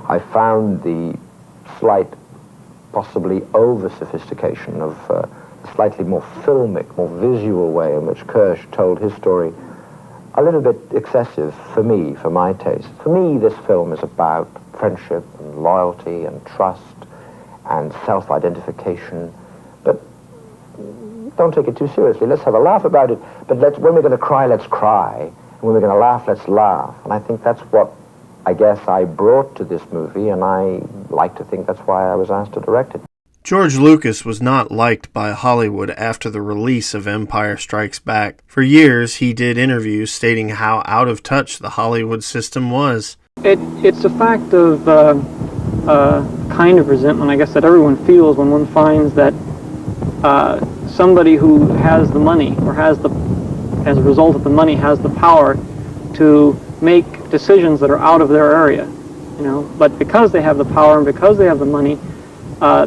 I found the slight, possibly over-sophistication of a slightly more filmic, more visual way in which Kirsch told his story a little bit excessive for me, for my taste. For me, this film is about friendship and loyalty and trust and self-identification. But don't take it too seriously. Let's have a laugh about it. But when we're going to cry, let's cry. And when we're going to laugh, let's laugh. And I think that's what I guess I brought to this movie, and I like to think that's why I was asked to direct it. George Lucas was not liked by Hollywood after the release of Empire Strikes Back. For years, he did interviews stating how out of touch the Hollywood system was. It's a fact of kind of resentment, I guess, that everyone feels when one finds that somebody who has the money, or as a result of the money, has the power to make decisions that are out of their area, But because they have the power and because they have the money,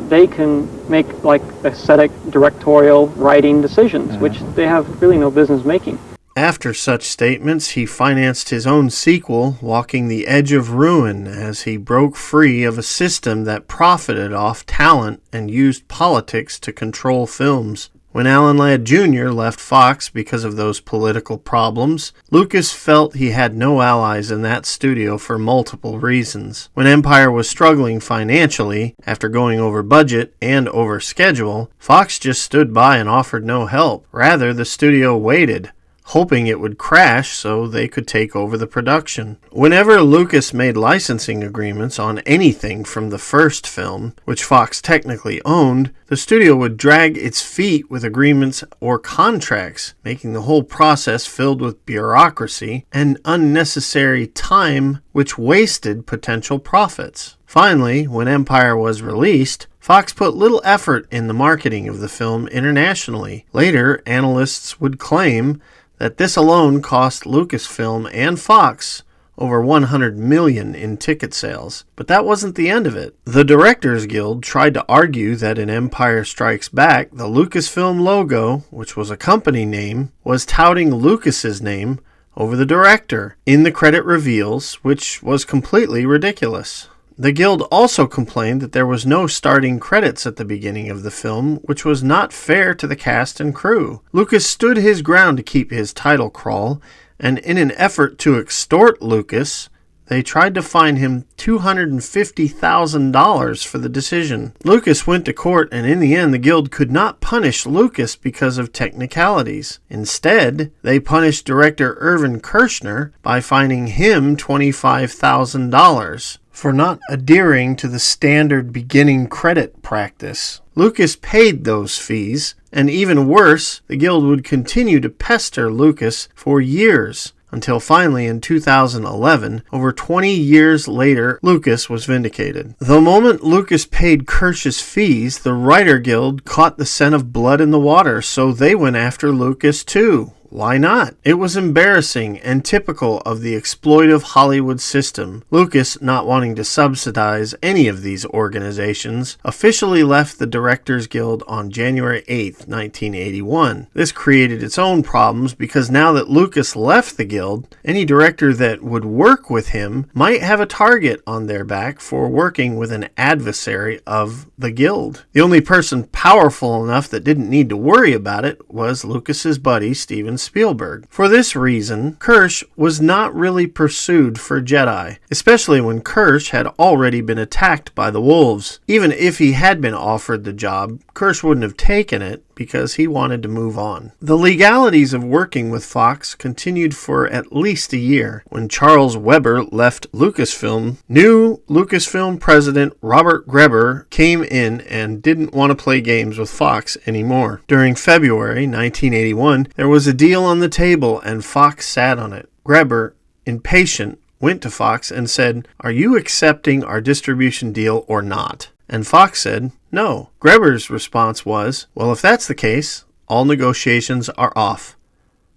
they can make like aesthetic, directorial, writing decisions, which they have really no business making. After such statements, he financed his own sequel, Walking the Edge of Ruin, as he broke free of a system that profited off talent and used politics to control films. When Alan Ladd Jr. left Fox because of those political problems, Lucas felt he had no allies in that studio for multiple reasons. When Empire was struggling financially, after going over budget and over schedule, Fox just stood by and offered no help. Rather, the studio waited, hoping it would crash so they could take over the production. Whenever Lucas made licensing agreements on anything from the first film, which Fox technically owned, the studio would drag its feet with agreements or contracts, making the whole process filled with bureaucracy and unnecessary time, which wasted potential profits. Finally, when Empire was released, Fox put little effort in the marketing of the film internationally. Later, analysts would claim that this alone cost Lucasfilm and Fox over $100 million in ticket sales. But that wasn't the end of it. The Directors Guild tried to argue that in Empire Strikes Back, the Lucasfilm logo, which was a company name, was touting Lucas's name over the director in the credit reveals, which was completely ridiculous. The Guild also complained that there was no starting credits at the beginning of the film, which was not fair to the cast and crew. Lucas stood his ground to keep his title crawl, and in an effort to extort Lucas, they tried to fine him $250,000 for the decision. Lucas went to court, and in the end, the Guild could not punish Lucas because of technicalities. Instead, they punished director Irvin Kershner by fining him $25,000. For not adhering to the standard beginning credit practice. Lucas paid those fees, and even worse, the Guild would continue to pester Lucas for years, until finally in 2011, over 20 years later, Lucas was vindicated. The moment Lucas paid Kirsch's fees, the Writer Guild caught the scent of blood in the water, so they went after Lucas too. Why not? It was embarrassing and typical of the exploitive Hollywood system. Lucas, not wanting to subsidize any of these organizations, officially left the Directors Guild on January 8, 1981. This created its own problems because now that Lucas left the Guild, any director that would work with him might have a target on their back for working with an adversary of the Guild. The only person powerful enough that didn't need to worry about it was Lucas's buddy, Steven Spielberg. For this reason, Kirsch was not really pursued for Jedi, especially when Kirsch had already been attacked by the wolves. Even if he had been offered the job, Kirsch wouldn't have taken it because he wanted to move on. The legalities of working with Fox continued for at least a year. When Charles Weber left Lucasfilm, new Lucasfilm president Robert Greber came in and didn't want to play games with Fox anymore. During February 1981, there was a deal on the table and Fox sat on it. Greber, impatient, went to Fox and said, "Are you accepting our distribution deal or not?" And Fox said, "No." Greber's response was, "Well, if that's the case, all negotiations are off.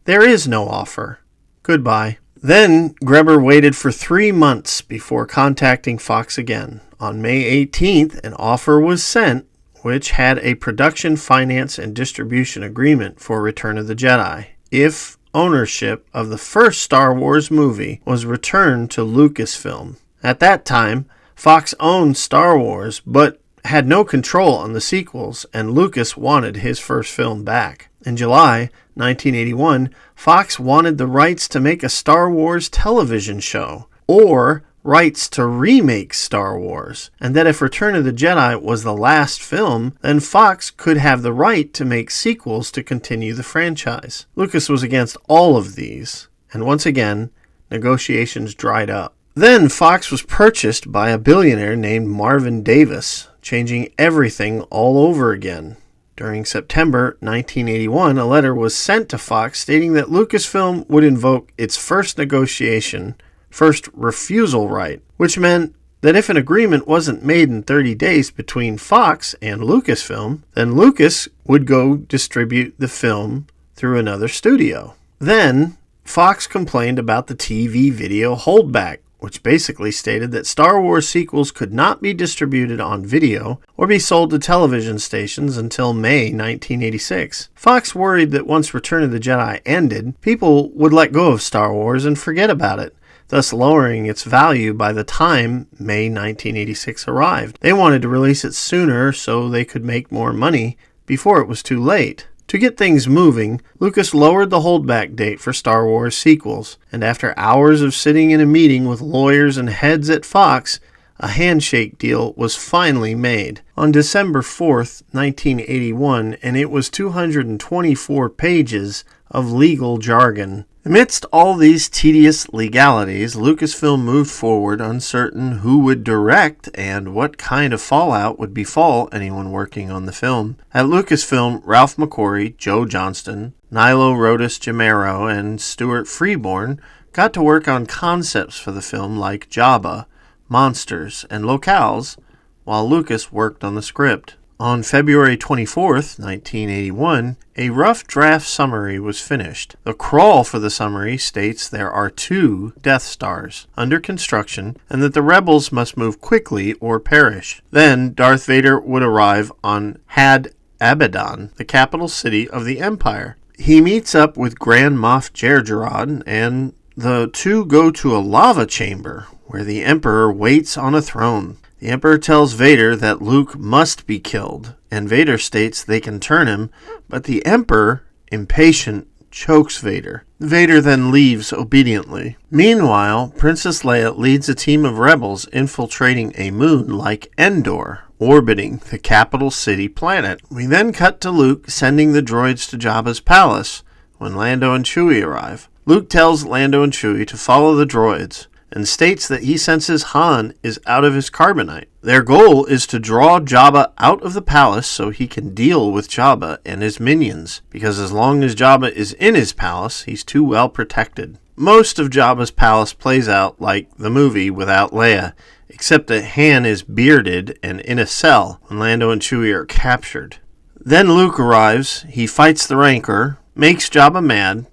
There is no offer. Goodbye." Then Greber waited for 3 months before contacting Fox again. On May 18th, an offer was sent, which had a production, finance, and distribution agreement for Return of the Jedi, if ownership of the first Star Wars movie was returned to Lucasfilm. At that time, Fox owned Star Wars, but had no control on the sequels, and Lucas wanted his first film back. In July 1981, Fox wanted the rights to make a Star Wars television show, or rights to remake Star Wars, and that if Return of the Jedi was the last film, then Fox could have the right to make sequels to continue the franchise. Lucas was against all of these, and once again, negotiations dried up. Then Fox was purchased by a billionaire named Marvin Davis, changing everything all over again. During September 1981, a letter was sent to Fox stating that Lucasfilm would invoke its first refusal right, which meant that if an agreement wasn't made in 30 days between Fox and Lucasfilm, then Lucas would go distribute the film through another studio. Then Fox complained about the TV video holdback, which basically stated that Star Wars sequels could not be distributed on video or be sold to television stations until May 1986. Fox worried that once Return of the Jedi ended, people would let go of Star Wars and forget about it, thus lowering its value by the time May 1986 arrived. They wanted to release it sooner so they could make more money before it was too late. To get things moving, Lucas lowered the holdback date for Star Wars sequels, and after hours of sitting in a meeting with lawyers and heads at Fox, a handshake deal was finally made. On December 4th, 1981, and it was 224 pages of legal jargon. Amidst all these tedious legalities, Lucasfilm moved forward uncertain who would direct and what kind of fallout would befall anyone working on the film. At Lucasfilm, Ralph McQuarrie, Joe Johnston, Nilo Jodis-Ramero, and Stuart Freeborn got to work on concepts for the film like Jabba, monsters, and locales, while Lucas worked on the script. On February 24th, 1981, a rough draft summary was finished. The crawl for the summary states there are 2 Death Stars under construction and that the rebels must move quickly or perish. Then Darth Vader would arrive on Had Abaddon, the capital city of the Empire. He meets up with Grand Moff Jerjerrod, and the two go to a lava chamber where the Emperor waits on a throne. The Emperor tells Vader that Luke must be killed, and Vader states they can turn him, but the Emperor, impatient, chokes Vader. Vader then leaves obediently. Meanwhile, Princess Leia leads a team of rebels infiltrating a moon like Endor, orbiting the capital city planet. We then cut to Luke sending the droids to Jabba's palace when Lando and Chewie arrive. Luke tells Lando and Chewie to follow the droids, and states that he senses Han is out of his carbonite. Their goal is to draw Jabba out of the palace so he can deal with Jabba and his minions, because as long as Jabba is in his palace, he's too well protected. Most of Jabba's palace plays out like the movie without Leia, except that Han is bearded and in a cell when Lando and Chewie are captured. Then Luke arrives, he fights the Rancor, makes Jabba mad,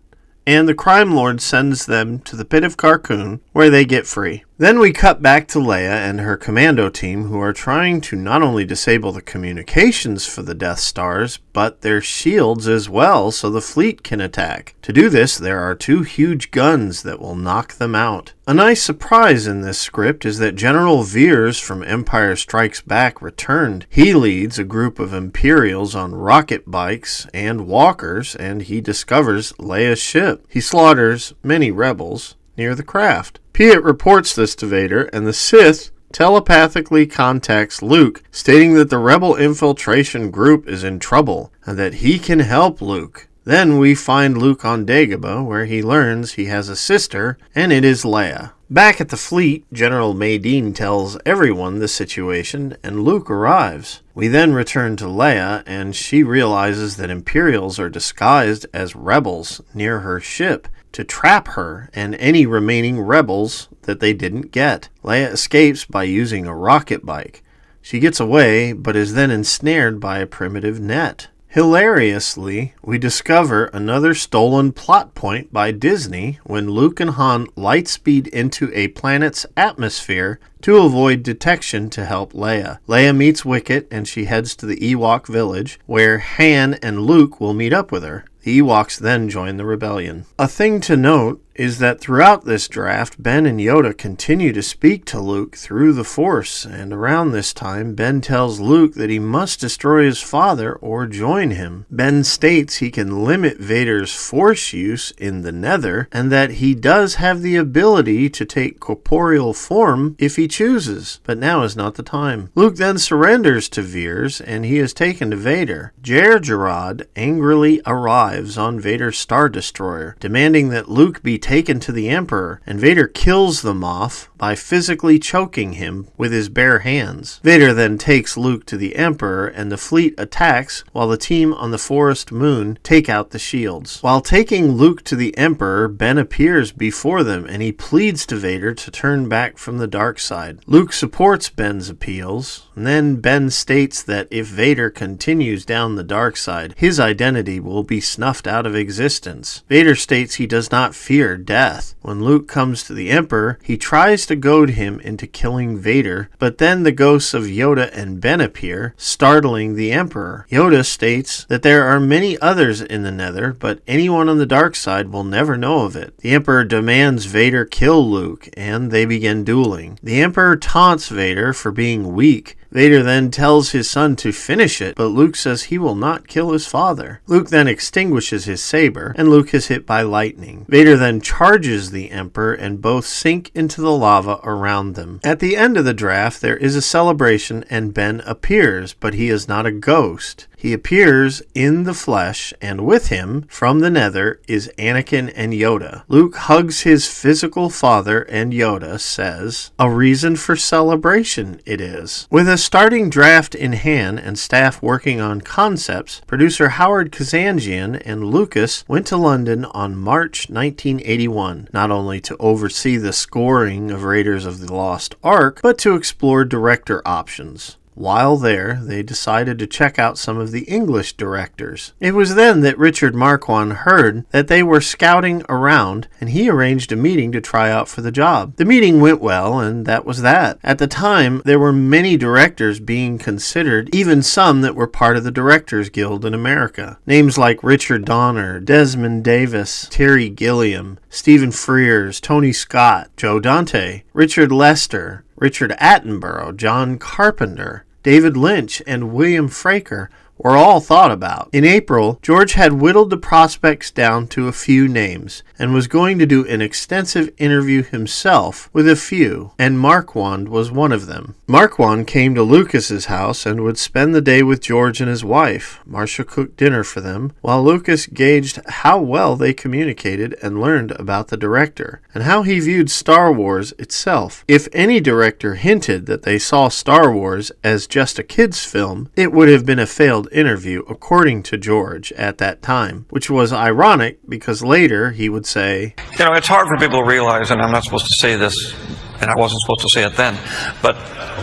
and the crime lord sends them to the pit of Carkoon, where they get free. Then we cut back to Leia and her commando team, who are trying to not only disable the communications for the Death Stars, but their shields as well, so the fleet can attack. To do this, there are 2 huge guns that will knock them out. A nice surprise in this script is that General Veers from Empire Strikes Back returned. He leads a group of Imperials on rocket bikes and walkers, and he discovers Leia's ship. He slaughters many rebels near the craft. Piett reports this to Vader, and the Sith telepathically contacts Luke, stating that the rebel infiltration group is in trouble and that he can help Luke. Then we find Luke on Dagobah, where he learns he has a sister, and it is Leia. Back at the fleet, General Madine tells everyone the situation, and Luke arrives. We then return to Leia, and she realizes that Imperials are disguised as rebels near her ship to trap her and any remaining rebels that they didn't get. Leia escapes by using a rocket bike. She gets away, but is then ensnared by a primitive net. Hilariously, we discover another stolen plot point by Disney when Luke and Han lightspeed into a planet's atmosphere to avoid detection to help Leia. Leia meets Wicket and she heads to the Ewok village, where Han and Luke will meet up with her. The Ewoks then join the rebellion. A thing to note is that throughout this draft, Ben and Yoda continue to speak to Luke through the Force, and around this time, Ben tells Luke that he must destroy his father or join him. Ben states he can limit Vader's Force use in the Nether, and that he does have the ability to take corporeal form if he chooses, but now is not the time. Luke then surrenders to Veers, and he is taken to Vader. Jar Jar angrily arrives on Vader's Star Destroyer, demanding that Luke be taken to the Emperor, and Vader kills the Moff by physically choking him with his bare hands. Vader then takes Luke to the Emperor, and the fleet attacks while the team on the forest moon take out the shields. While taking Luke to the Emperor, Ben appears before them, and he pleads to Vader to turn back from the dark side. Luke supports Ben's appeals, and then Ben states that if Vader continues down the dark side, his identity will be snuffed out of existence. Vader states he does not fear death. When Luke comes to the Emperor, he tries to goad him into killing Vader, but then the ghosts of Yoda and Ben appear, startling the Emperor. Yoda states that there are many others in the Nether, but anyone on the dark side will never know of it. The Emperor demands Vader kill Luke, and they begin dueling. The Emperor taunts Vader for being weak. Vader then tells his son to finish it, but Luke says he will not kill his father. Luke then extinguishes his saber, and Luke is hit by lightning. Vader then charges the Emperor, and both sink into the lava around them. At the end of the draft, there is a celebration, and Ben appears, but he is not a ghost. He appears in the flesh, and with him, from the Nether, is Anakin and Yoda. Luke hugs his physical father, and Yoda says, "A reason for celebration it is." With a starting draft in hand and staff working on concepts, producer Howard Kazanjian and Lucas went to London on March 1981, not only to oversee the scoring of Raiders of the Lost Ark, but to explore director options. While there, they decided to check out some of the English directors. It was then that Richard Marquand heard that they were scouting around, and he arranged a meeting to try out for the job. The meeting went well, and that was that. At the time, there were many directors being considered, even some that were part of the Directors Guild in America. Names like Richard Donner, Desmond Davis, Terry Gilliam, Stephen Frears, Tony Scott, Joe Dante, Richard Lester, Richard Attenborough, John Carpenter, David Lynch, and William Fraker were all thought about. In April, George had whittled the prospects down to a few names and was going to do an extensive interview himself with a few, and Marquand was one of them. Marquand came to Lucas's house and would spend the day with George and his wife. Marcia cooked dinner for them, while Lucas gauged how well they communicated and learned about the director, and how he viewed Star Wars itself. If any director hinted that they saw Star Wars as just a kid's film, it would have been a failed interview, according to George at that time, which was ironic because later he would say, it's hard for people to realize, and I'm not supposed to say this, and I wasn't supposed to say it then, but,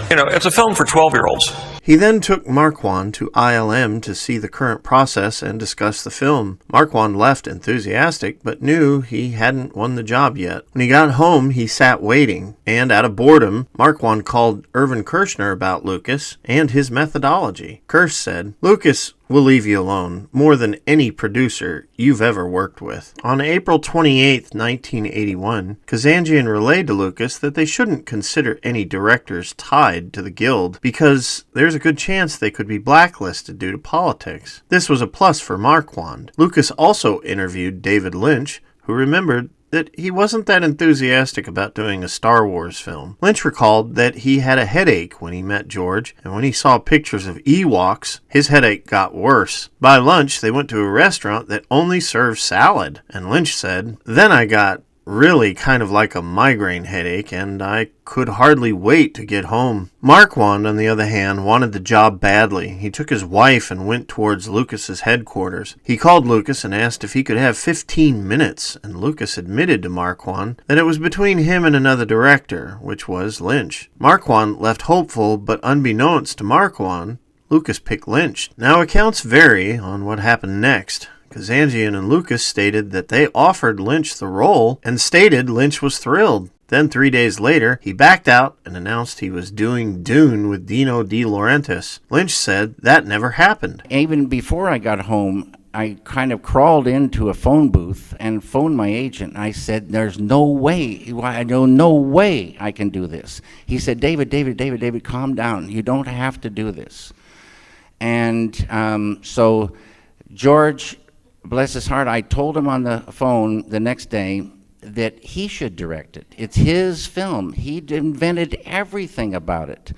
it's a film for 12-year-olds. He then took Marquand to ILM to see the current process and discuss the film. Marquand left enthusiastic, but knew he hadn't won the job yet. When he got home, he sat waiting, and out of boredom, Marquand called Irvin Kershner about Lucas and his methodology. Kersh said, "Lucas will leave you alone, more than any producer you've ever worked with." On April 28, 1981, Kazanjian relayed to Lucas that they shouldn't consider any directors tied to the Guild because there's a good chance they could be blacklisted due to politics. This was a plus for Marquand. Lucas also interviewed David Lynch, who remembered that he wasn't that enthusiastic about doing a Star Wars film. Lynch recalled that he had a headache when he met George, and when he saw pictures of Ewoks, his headache got worse. By lunch, they went to a restaurant that only served salad, and Lynch said, "Then I got really kind of like a migraine headache, and I could hardly wait to get home." Marquand, on the other hand, wanted the job badly. He took his wife and went towards Lucas's headquarters. He called Lucas and asked if he could have 15 minutes, and Lucas admitted to Marquand that it was between him and another director, which was Lynch. Marquand left hopeful, but unbeknownst to Marquand, Lucas picked Lynch. Now accounts vary on what happened next. Kazanjian and Lucas stated that they offered Lynch the role and stated Lynch was thrilled. Then 3 days later, he backed out and announced he was doing Dune with Dino De Laurentiis. Lynch said that never happened. Even before I got home, I kind of crawled into a phone booth and phoned my agent. And I said, there's no way, I know no way I can do this. He said, David, calm down. You don't have to do this. And so George, bless his heart, I told him on the phone the next day that he should direct it. It's his film. He invented everything about it.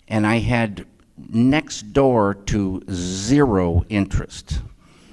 And I had next door to zero interest.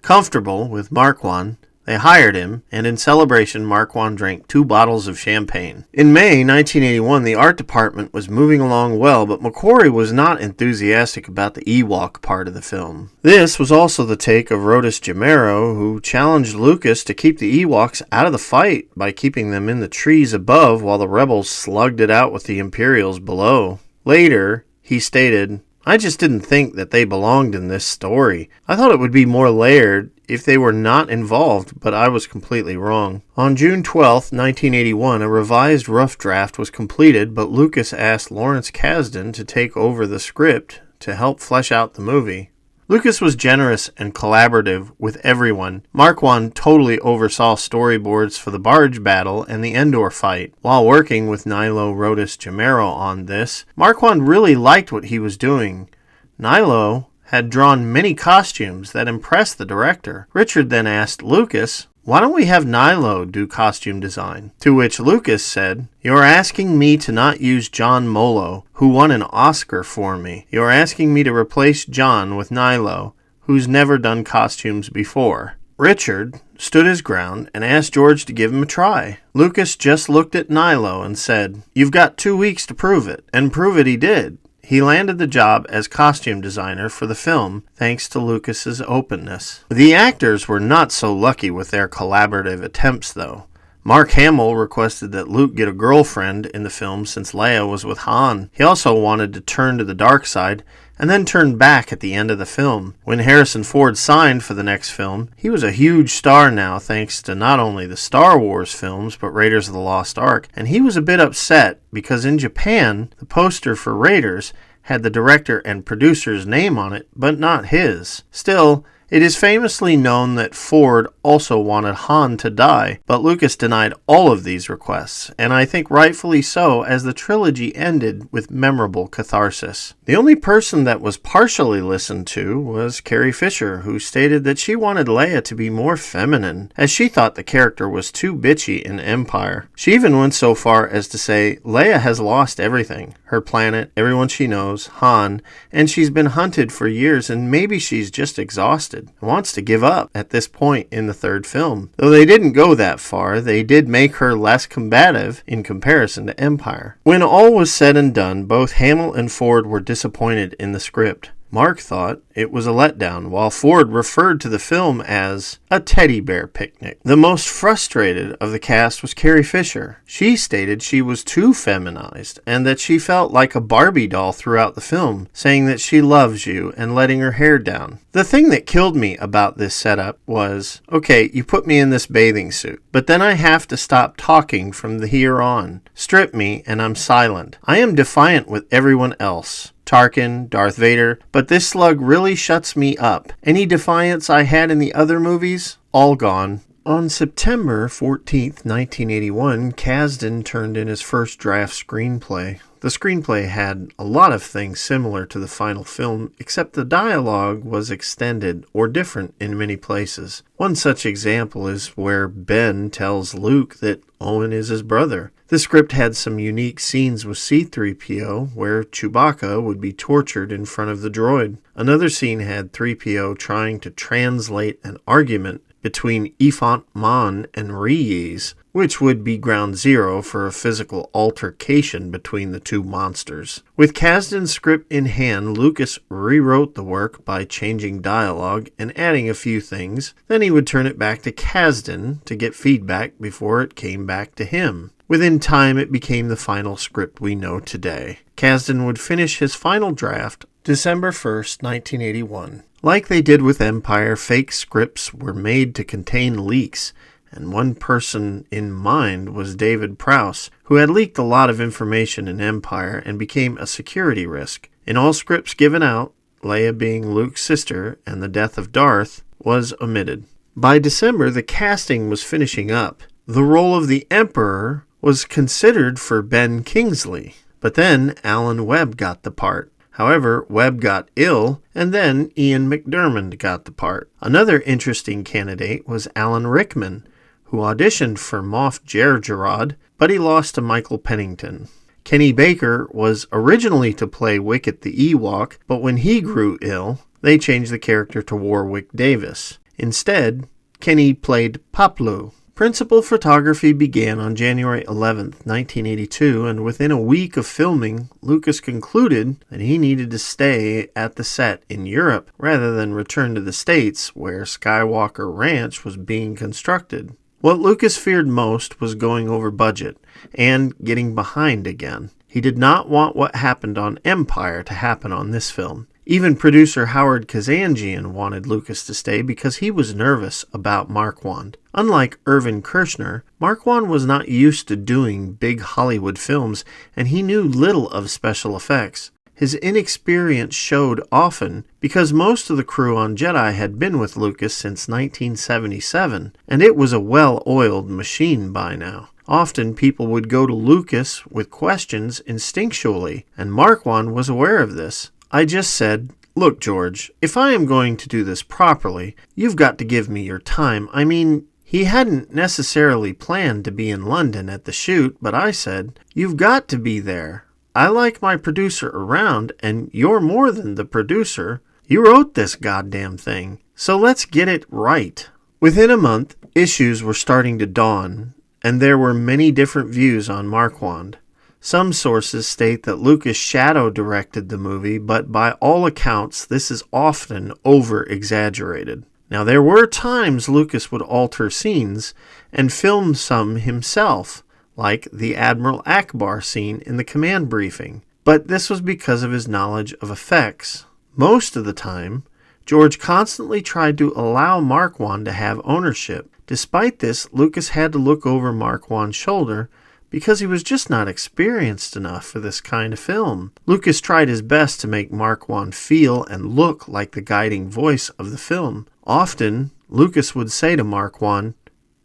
Comfortable with Marquand, they hired him, and in celebration, Marquand drank 2 bottles of champagne. In May 1981, the art department was moving along well, but Mcquarrie was not enthusiastic about the Ewok part of the film. This was also the take of Jodis-Ramero, who challenged Lucas to keep the Ewoks out of the fight by keeping them in the trees above while the rebels slugged it out with the Imperials below. Later, he stated, I just didn't think that they belonged in this story. I thought it would be more layered if they were not involved, but I was completely wrong. On June 12, 1981, a revised rough draft was completed, but Lucas asked Lawrence Kasdan to take over the script to help flesh out the movie. Lucas was generous and collaborative with everyone. Marquand totally oversaw storyboards for the barge battle and the Endor fight. While working with Nilo Jodis-Ramero on this, Marquand really liked what he was doing. Nilo had drawn many costumes that impressed the director. Richard then asked Lucas, why don't we have Nilo do costume design? To which Lucas said, you're asking me to not use John Molo, who won an Oscar for me. You're asking me to replace John with Nilo, who's never done costumes before. Richard stood his ground and asked George to give him a try. Lucas just looked at Nilo and said, you've got 2 weeks to prove it. And prove it he did. He landed the job as costume designer for the film, thanks to Lucas's openness. The actors were not so lucky with their collaborative attempts, though. Mark Hamill requested that Luke get a girlfriend in the film since Leia was with Han. He also wanted to turn to the dark side, and then turned back at the end of the film. When Harrison Ford signed for the next film, he was a huge star now thanks to not only the Star Wars films, but Raiders of the Lost Ark, and he was a bit upset because in Japan, the poster for Raiders had the director and producer's name on it, but not his. Still, it is famously known that Ford also wanted Han to die, but Lucas denied all of these requests, and I think rightfully so, as the trilogy ended with memorable catharsis. The only person that was partially listened to was Carrie Fisher, who stated that she wanted Leia to be more feminine, as she thought the character was too bitchy in Empire. She even went so far as to say Leia has lost everything, her planet, everyone she knows, Han, and she's been hunted for years, and maybe she's just exhausted. Wants to give up at this point in the third film. Though they didn't go that far, they did make her less combative in comparison to Empire. When all was said and done, both Hamill and Ford were disappointed in the script. Mark thought it was a letdown, while Ford referred to the film as a teddy bear picnic. The most frustrated of the cast was Carrie Fisher. She stated she was too feminized and that she felt like a Barbie doll throughout the film, saying that she loves you and letting her hair down. The thing that killed me about this setup was, okay, you put me in this bathing suit, but then I have to stop talking from here on. Strip me and I'm silent. I am defiant with everyone else. Tarkin, Darth Vader, but this slug really shuts me up. Any defiance I had in the other movies, all gone. On September 14th, 1981, Kasdan turned in his first draft screenplay. The screenplay had a lot of things similar to the final film, except the dialogue was extended or different in many places. One such example is where Ben tells Luke that Owen is his brother. The script had some unique scenes with C-3PO, where Chewbacca would be tortured in front of the droid. Another scene had 3PO trying to translate an argument between Ifant Mon and Reyes, which would be ground zero for a physical altercation between the two monsters. With Kasdan's script in hand, Lucas rewrote the work by changing dialogue and adding a few things. Then he would turn it back to Kasdan to get feedback before it came back to him. Within time, it became the final script we know today. Kasdan would finish his final draft December 1st, 1981. Like they did with Empire, fake scripts were made to contain leaks, and one person in mind was David Prowse, who had leaked a lot of information in Empire and became a security risk. In all scripts given out, Leia being Luke's sister and the death of Darth was omitted. By December, the casting was finishing up. The role of the Emperor was considered for Ben Kingsley, but then Alan Webb got the part. However, Webb got ill, and then Ian McDiarmid got the part. Another interesting candidate was Alan Rickman, who auditioned for Moff Jerjerrod, but he lost to Michael Pennington. Kenny Baker was originally to play Wicket the Ewok, but when he grew ill, they changed the character to Warwick Davis. Instead, Kenny played Paplu. Principal photography began on January 11, 1982, and within a week of filming, Lucas concluded that he needed to stay at the set in Europe rather than return to the States, where Skywalker Ranch was being constructed. What Lucas feared most was going over budget and getting behind again. He did not want what happened on Empire to happen on this film. Even producer Howard Kazanjian wanted Lucas to stay because he was nervous about Marquand. Unlike Irvin Kershner, Marquand was not used to doing big Hollywood films, and he knew little of special effects. His inexperience showed often because most of the crew on Jedi had been with Lucas since 1977, and it was a well-oiled machine by now. Often people would go to Lucas with questions instinctually, and Marquand was aware of this. I just said, "Look, George, if I am going to do this properly, you've got to give me your time." I mean, he hadn't necessarily planned to be in London at the shoot, but I said, "You've got to be there. I like my producer around, and you're more than the producer. You wrote this goddamn thing, so let's get it right." Within a month, issues were starting to dawn, and there were many different views on Marquand. Some sources state that Lucas shadow-directed the movie, but by all accounts, this is often over-exaggerated. Now, there were times Lucas would alter scenes and film some himself, like the Admiral Akbar scene in the command briefing, but this was because of his knowledge of effects. Most of the time, George constantly tried to allow Marquand to have ownership. Despite this, Lucas had to look over Marquand's shoulder because he was just not experienced enough for this kind of film. Lucas tried his best to make Marquand feel and look like the guiding voice of the film. Often, Lucas would say to Marquand,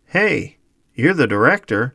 "Hey, you're the director,"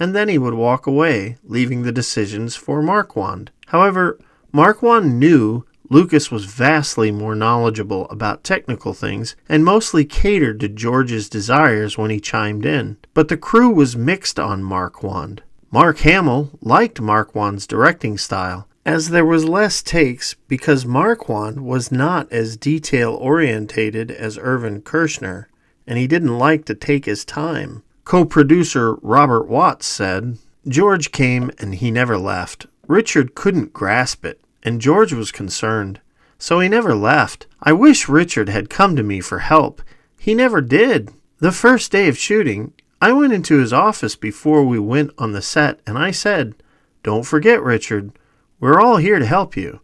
and then he would walk away, leaving the decisions for Marquand. However, Marquand knew Lucas was vastly more knowledgeable about technical things and mostly catered to George's desires when he chimed in. But the crew was mixed on Marquand. Mark Hamill liked Marquand's directing style, as there was less takes because Marquand was not as detail-orientated as Irvin Kershner, and he didn't like to take his time. Co-producer Robert Watts said, "George came and he never left. Richard couldn't grasp it, and George was concerned, so he never left. I wish Richard had come to me for help. He never did. The first day of shooting, I went into his office before we went on the set, and I said, 'Don't forget, Richard, we're all here to help you.'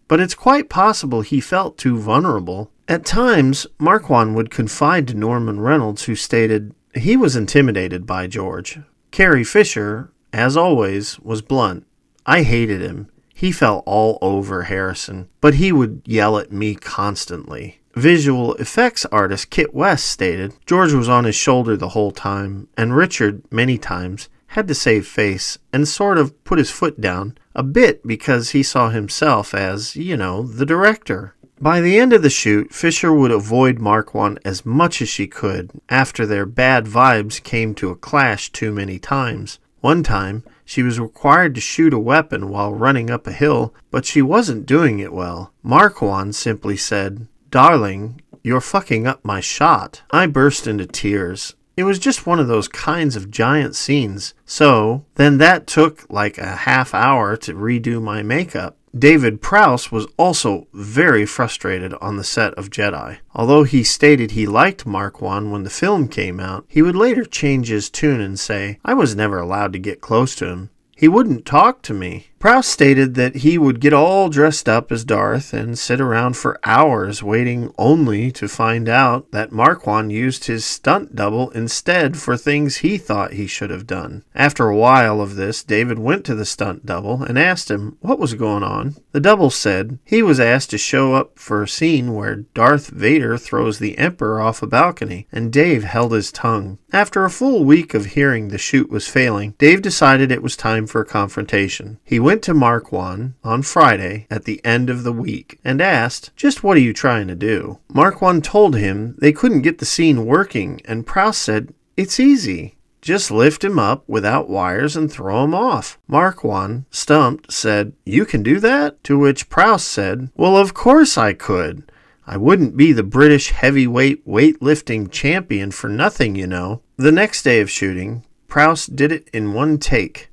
But it's quite possible he felt too vulnerable." At times, Marquand would confide to Norman Reynolds, who stated he was intimidated by George. Carrie Fisher, as always, was blunt. "I hated him. He fell all over Harrison, but he would yell at me constantly." Visual effects artist Kit West stated, "George was on his shoulder the whole time, and Richard, many times, had to save face and sort of put his foot down a bit because he saw himself as, the director." By the end of the shoot, Fisher would avoid Marquand as much as she could after their bad vibes came to a clash too many times. One time, she was required to shoot a weapon while running up a hill, but she wasn't doing it well. Marquand simply said, "Darling, you're fucking up my shot." I burst into tears. It was just one of those kinds of giant scenes. So, then that took like a half hour to redo my makeup. David Prowse was also very frustrated on the set of Jedi. Although he stated he liked Marquand when the film came out, he would later change his tune and say, "I was never allowed to get close to him. He wouldn't talk to me." Prowse stated that he would get all dressed up as Darth and sit around for hours waiting only to find out that Marquand used his stunt double instead for things he thought he should have done. After a while of this, David went to the stunt double and asked him what was going on. The double said he was asked to show up for a scene where Darth Vader throws the Emperor off a balcony, and Dave held his tongue. After a full week of hearing the shoot was failing, Dave decided it was time for a confrontation. He went to Marquand on Friday at the end of the week and asked, "Just what are you trying to do?" Marquand told him they couldn't get the scene working, and Prowse said, "It's easy. Just lift him up without wires and throw him off." Marquand, stumped, said, "You can do that?" To which Prowse said, "Well, of course I could. I wouldn't be the British heavyweight weightlifting champion for nothing, you know." The next day of shooting, Prowse did it in one take,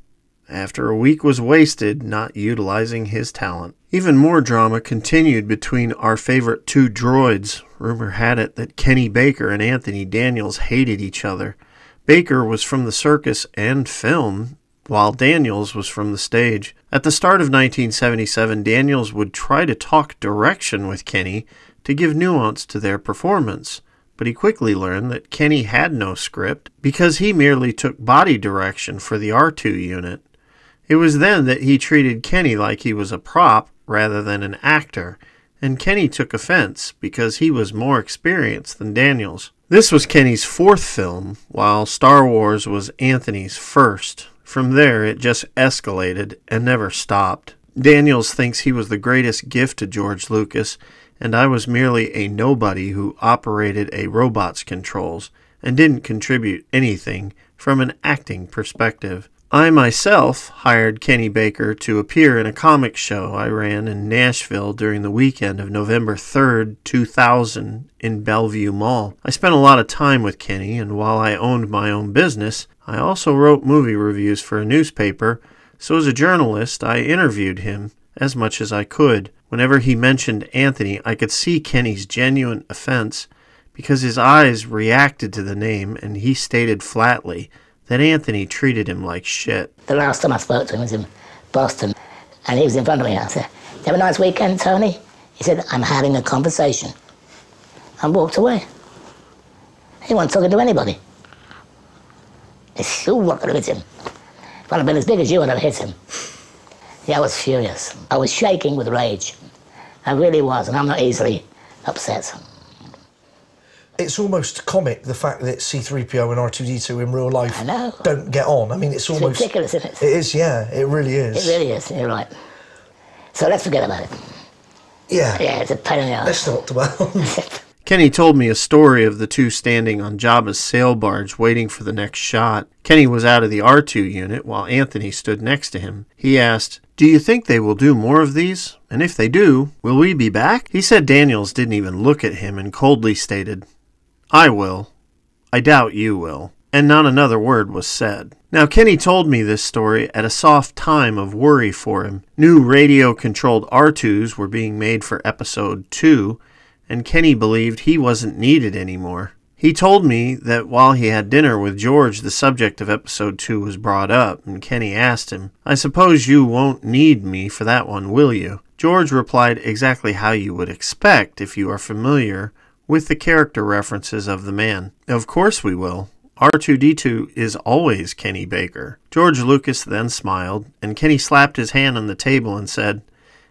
after a week was wasted not utilizing his talent. Even more drama continued between our favorite two droids. Rumor had it that Kenny Baker and Anthony Daniels hated each other. Baker was from the circus and film, while Daniels was from the stage. At the start of 1977, Daniels would try to talk direction with Kenny to give nuance to their performance, but he quickly learned that Kenny had no script because he merely took body direction for the R2 unit. It was then that he treated Kenny like he was a prop rather than an actor, and Kenny took offense because he was more experienced than Daniels. This was Kenny's fourth film, while Star Wars was Anthony's first. From there, it just escalated and never stopped. Daniels thinks he was the greatest gift to George Lucas, and I was merely a nobody who operated a robot's controls and didn't contribute anything from an acting perspective. I myself hired Kenny Baker to appear in a comic show I ran in Nashville during the weekend of November 3rd, 2000 in Bellevue Mall. I spent a lot of time with Kenny, and while I owned my own business, I also wrote movie reviews for a newspaper, so as a journalist I interviewed him as much as I could. Whenever he mentioned Anthony, I could see Kenny's genuine offense because his eyes reacted to the name, and he stated flatly that Anthony treated him like shit. The last time I spoke to him was in Boston, and he was in front of me. I said, "Did you have a nice weekend, Tony?" He said, "I'm having a conversation," and walked away. He wasn't talking to anybody. It's what could have hit him. If I'd have been as big as you, I'd have hit him. Yeah, I was furious. I was shaking with rage. I really was, and I'm not easily upset. It's almost comic, the fact that C-3PO and R2-D2 in real life don't get on. I mean, it's almost... ridiculous, isn't it? It is, yeah. It really is. It really is, you're right. So let's forget about it. Yeah. Yeah, it's a pain in the arse. Let's not dwell. Kenny told me a story of the two standing on Jabba's sail barge waiting for the next shot. Kenny was out of the R2 unit while Anthony stood next to him. He asked, "Do you think they will do more of these? And if they do, will we be back?" He said Daniels didn't even look at him and coldly stated, "I will. I doubt you will." And not another word was said. Now, Kenny told me this story at a soft time of worry for him. New radio-controlled R2s were being made for Episode 2, and Kenny believed he wasn't needed anymore. He told me that while he had dinner with George, the subject of Episode 2 was brought up, and Kenny asked him, "I suppose you won't need me for that one, will you?" George replied exactly how you would expect if you are familiar with the character references of the man. "Of course we will. R2-D2 is always Kenny Baker." George Lucas then smiled, and Kenny slapped his hand on the table and said,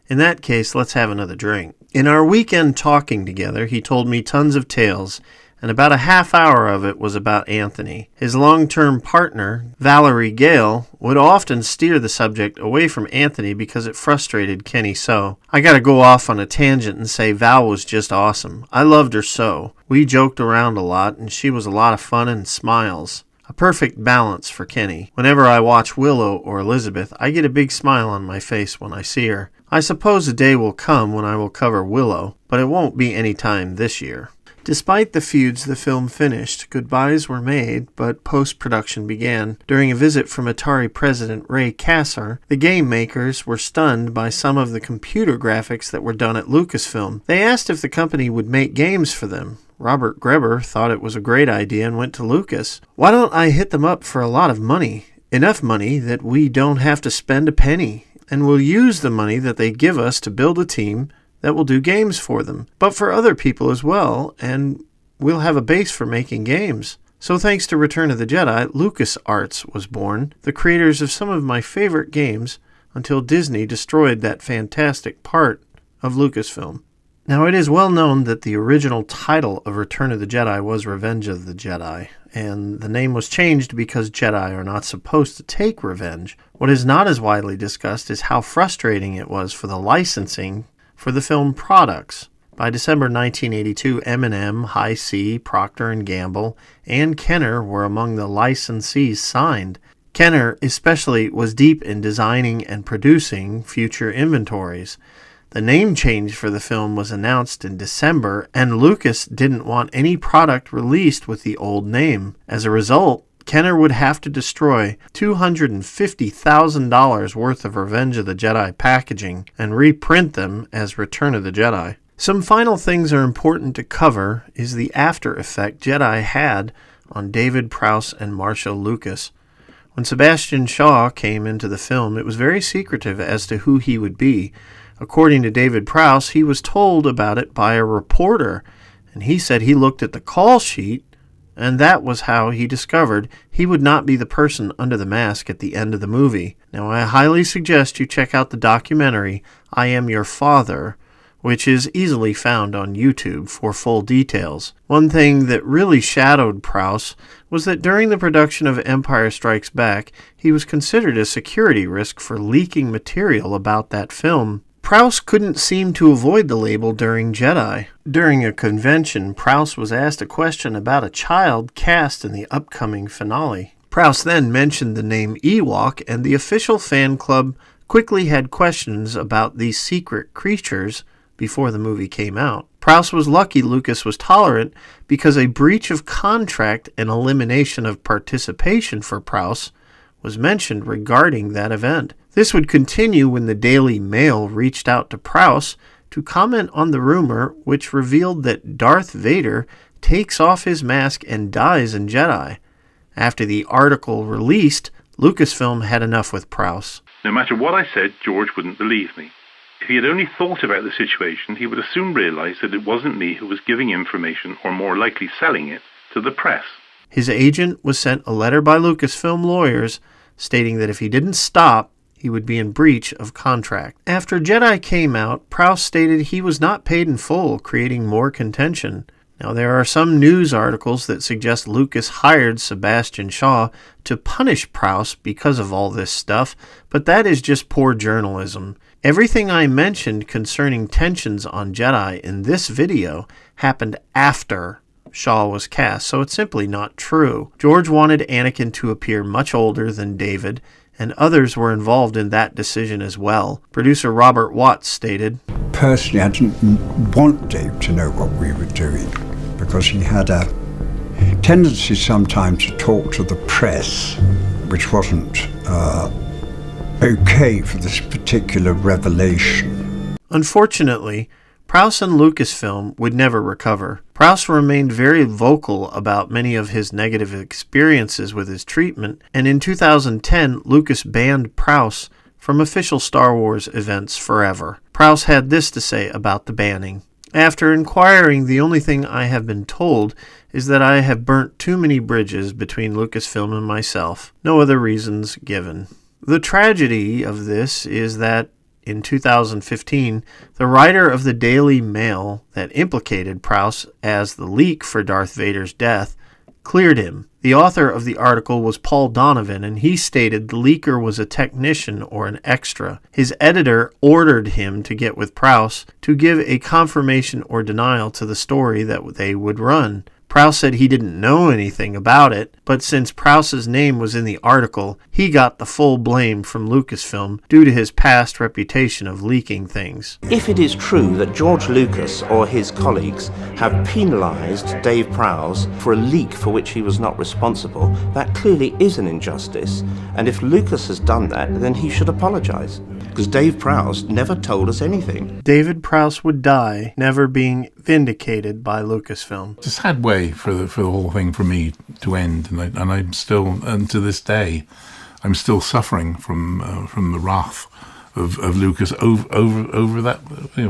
"In that case, let's have another drink." In our weekend talking together, he told me tons of tales, and about a half hour of it was about Anthony. His long-term partner, Valerie Gale, would often steer the subject away from Anthony because it frustrated Kenny so. I gotta go off on a tangent and say Val was just awesome. I loved her so. We joked around a lot, and she was a lot of fun and smiles. A perfect balance for Kenny. Whenever I watch Willow or Elizabeth, I get a big smile on my face when I see her. I suppose a day will come when I will cover Willow, but it won't be any time this year. Despite the feuds the film finished, goodbyes were made, but post-production began. During a visit from Atari president Ray Kassar, the game makers were stunned by some of the computer graphics that were done at Lucasfilm. They asked if the company would make games for them. Robert Greber thought it was a great idea and went to Lucas. "Why don't I hit them up for a lot of money? Enough money that we don't have to spend a penny." and will use the money that they give us to build a team that will do games for them, but for other people as well, and we'll have a base for making games. So thanks to Return of the Jedi, Lucasarts was born, the creators of some of my favorite games, until Disney destroyed that fantastic part of Lucasfilm. Now, it is well known that the original title of Return of the Jedi was Revenge of the Jedi, and the name was changed because Jedi are not supposed to take revenge. What is not as widely discussed is how frustrating it was for the licensing for the film products. By December 1982, M&M, High C, Procter & Gamble, and Kenner were among the licensees signed. Kenner especially was deep in designing and producing future inventories. The name change for the film was announced in December, and Lucas didn't want any product released with the old name. As a result, Kenner would have to destroy $250,000 worth of Revenge of the Jedi packaging and reprint them as Return of the Jedi. Some final things are important to cover is the after effect Jedi had on David Prowse and Marcia Lucas. When Sebastian Shaw came into the film, it was very secretive as to who he would be. According to David Prowse, he was told about it by a reporter, and he said he looked at the call sheet, and that was how he discovered he would not be the person under the mask at the end of the movie. Now, I highly suggest you check out the documentary, I Am Your Father, which is easily found on YouTube for full details. One thing that really shadowed Prowse was that during the production of Empire Strikes Back, he was considered a security risk for leaking material about that film. Prowse couldn't seem to avoid the label during Jedi. During a convention, Prowse was asked a question about a child cast in the upcoming finale. Prowse then mentioned the name Ewok, and the official fan club quickly had questions about these secret creatures before the movie came out. Prowse was lucky Lucas was tolerant because a breach of contract and elimination of participation for Prowse was mentioned regarding that event. This would continue when the Daily Mail reached out to Prowse to comment on the rumor which revealed that Darth Vader takes off his mask and dies in Jedi. After the article released, Lucasfilm had enough with Prowse. No matter what I said, George wouldn't believe me. If he had only thought about the situation, he would have soon realized that it wasn't me who was giving information, or more likely selling it, to the press. His agent was sent a letter by Lucasfilm lawyers stating that if he didn't stop, he would be in breach of contract. After Jedi came out, Prowse stated he was not paid in full, creating more contention. Now, there are some news articles that suggest Lucas hired Sebastian Shaw to punish Prowse because of all this stuff, but that is just poor journalism. Everything I mentioned concerning tensions on Jedi in this video happened after Shaw was cast, so it's simply not true. George wanted Anakin to appear much older than David, and others were involved in that decision as well. Producer Robert Watts stated, "Personally, I didn't want Dave to know what we were doing because he had a tendency sometimes to talk to the press, which wasn't okay for this particular revelation." Unfortunately, Prowse and Lucasfilm would never recover. Prowse remained very vocal about many of his negative experiences with his treatment, and in 2010, Lucas banned Prowse from official Star Wars events forever. Prowse had this to say about the banning. "After inquiring, the only thing I have been told is that I have burnt too many bridges between Lucasfilm and myself. No other reasons given." The tragedy of this is that in 2015, the writer of the Daily Mail that implicated Prowse as the leak for Darth Vader's death cleared him. The author of the article was Paul Donovan, and he stated the leaker was a technician or an extra. His editor ordered him to get with Prowse to give a confirmation or denial to the story that they would run. Prowse said he didn't know anything about it, but since Prowse's name was in the article, he got the full blame from Lucasfilm due to his past reputation of leaking things. If it is true that George Lucas or his colleagues have penalised Dave Prowse for a leak for which he was not responsible, that clearly is an injustice, and if Lucas has done that, then he should apologise. Because Dave Prowse never told us anything. David Prowse would die, never being vindicated by Lucasfilm. It's a sad way for the whole thing for me to end, and I'm still, and to this day, I'm still suffering from the wrath of Lucas over that,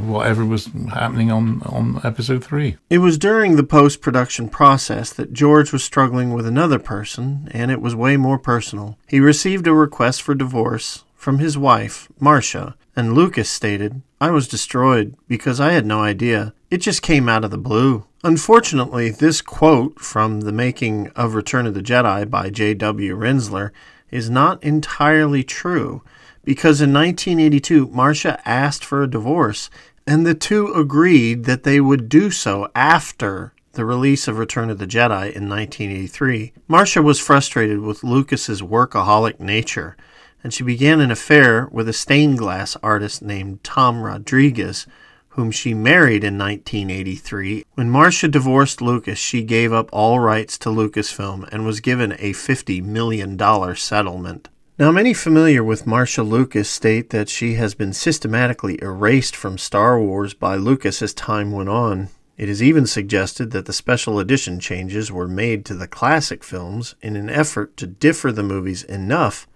whatever was happening on episode 3. It was during the post-production process that George was struggling with another person, and it was way more personal. He received a request for divorce from his wife, Marcia, and Lucas stated, "I was destroyed because I had no idea. It just came out of the blue." Unfortunately, this quote from The Making of Return of the Jedi by J.W. Rinzler is not entirely true, because in 1982, Marcia asked for a divorce, and the two agreed that they would do so after the release of Return of the Jedi in 1983. Marcia was frustrated with Lucas's workaholic nature, and she began an affair with a stained glass artist named Tom Rodriguez, whom she married in 1983. When Marcia divorced Lucas, she gave up all rights to Lucasfilm and was given a $50 million settlement. Now, many familiar with Marcia Lucas state that she has been systematically erased from Star Wars by Lucas as time went on. It is even suggested that the special edition changes were made to the classic films in an effort to differ the movies enough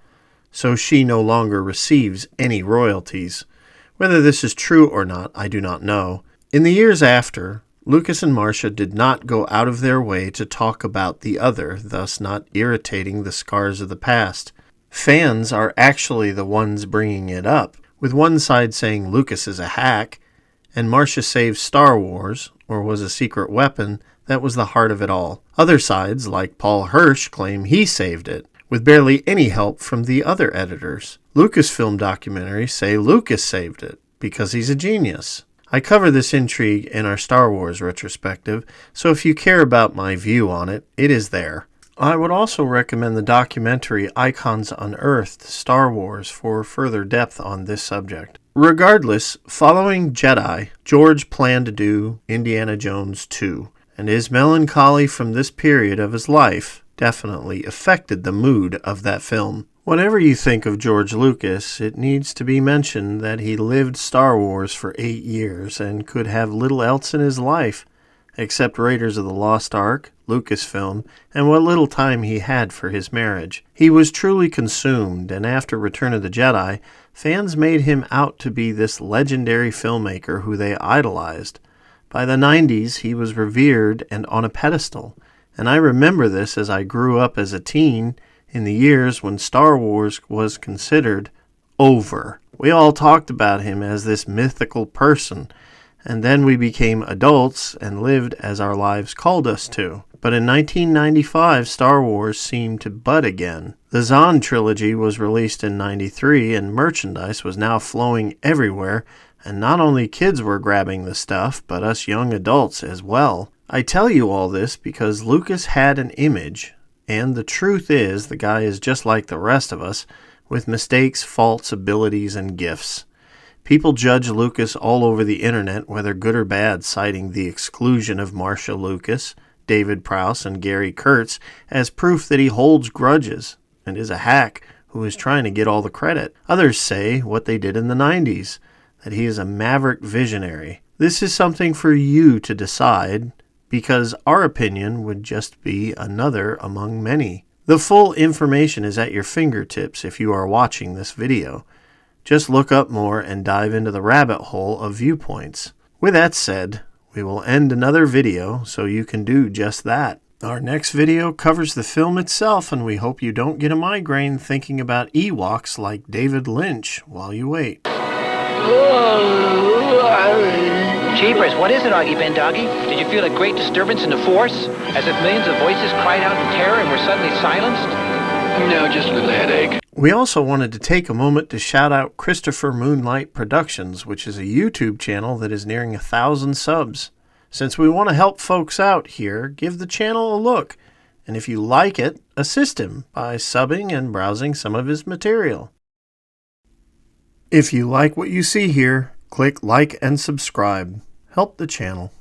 so she no longer receives any royalties. Whether this is true or not, I do not know. In the years after, Lucas and Marcia did not go out of their way to talk about the other, thus not irritating the scars of the past. Fans are actually the ones bringing it up, with one side saying Lucas is a hack, and Marcia saved Star Wars, or was a secret weapon that was the heart of it all. Other sides, like Paul Hirsch, claim he saved it, with barely any help from the other editors. Lucasfilm documentaries say Lucas saved it, because he's a genius. I cover this intrigue in our Star Wars retrospective, so if you care about my view on it, it is there. I would also recommend the documentary Icons Unearthed, Star Wars, for further depth on this subject. Regardless, following Jedi, George planned to do Indiana Jones 2, and his melancholy from this period of his life definitely affected the mood of that film. Whatever you think of George Lucas, it needs to be mentioned that he lived Star Wars for 8 years and could have little else in his life except Raiders of the Lost Ark, Lucasfilm, and what little time he had for his marriage. He was truly consumed, and after Return of the Jedi, fans made him out to be this legendary filmmaker who they idolized. By the 90s, he was revered and on a pedestal, and I remember this as I grew up as a teen in the years when Star Wars was considered over. We all talked about him as this mythical person, and then we became adults and lived as our lives called us to. But in 1995, Star Wars seemed to bud again. The Zahn trilogy was released in 93, and merchandise was now flowing everywhere, and not only kids were grabbing the stuff, but us young adults as well. I tell you all this because Lucas had an image, and the truth is the guy is just like the rest of us, with mistakes, faults, abilities, and gifts. People judge Lucas all over the internet, whether good or bad, citing the exclusion of Marcia Lucas, David Prowse, and Gary Kurtz as proof that he holds grudges and is a hack who is trying to get all the credit. Others say what they did in the 90s, that he is a maverick visionary. This is something for you to decide, because our opinion would just be another among many. The full information is at your fingertips if you are watching this video. Just look up more and dive into the rabbit hole of viewpoints. With that said, we will end another video so you can do just that. Our next video covers the film itself, and we hope you don't get a migraine thinking about Ewoks like David Lynch while you wait. Jeepers, what is it, Augie Ben Doggy? Did you feel a great disturbance in the Force? As if millions of voices cried out in terror and were suddenly silenced? No, just a little headache. We also wanted to take a moment to shout out Christopher Moonlight Productions, which is a YouTube channel that is nearing 1,000 subs. Since we want to help folks out here, give the channel a look. And if you like it, assist him by subbing and browsing some of his material. If you like what you see here, click like and subscribe. Help the channel.